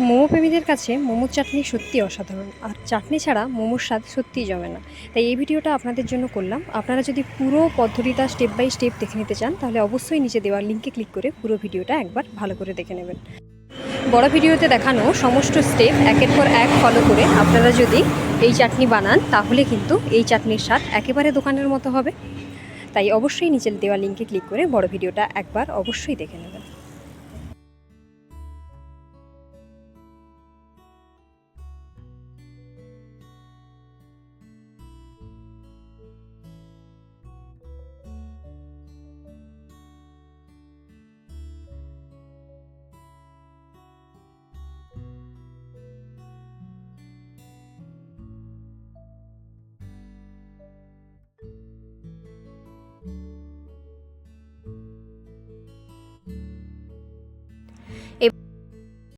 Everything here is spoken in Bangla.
মোমো প্রেমীদের কাছে মোমোর চাটনি সত্যিই অসাধারণ, আর চাটনি ছাড়া মোমোর স্বাদ সত্যিই জমে না। তাই এই ভিডিওটা আপনাদের জন্য করলাম। আপনারা যদি পুরো পদ্ধতিটা স্টেপ বাই স্টেপ দেখে নিতে চান, তাহলে অবশ্যই নিচে দেওয়ার লিঙ্কে ক্লিক করে পুরো ভিডিওটা একবার ভালো করে দেখে নেবেন। বড় ভিডিওতে দেখানো সমস্ত স্টেপ একের পর এক ফলো করে আপনারা যদি এই চাটনি বানান, তাহলে কিন্তু এই চাটনির স্বাদ একেবারে দোকানের মতো হবে। তাই অবশ্যই নিচে দেওয়া লিঙ্কে ক্লিক করে বড় ভিডিওটা একবার অবশ্যই দেখে নেবেন।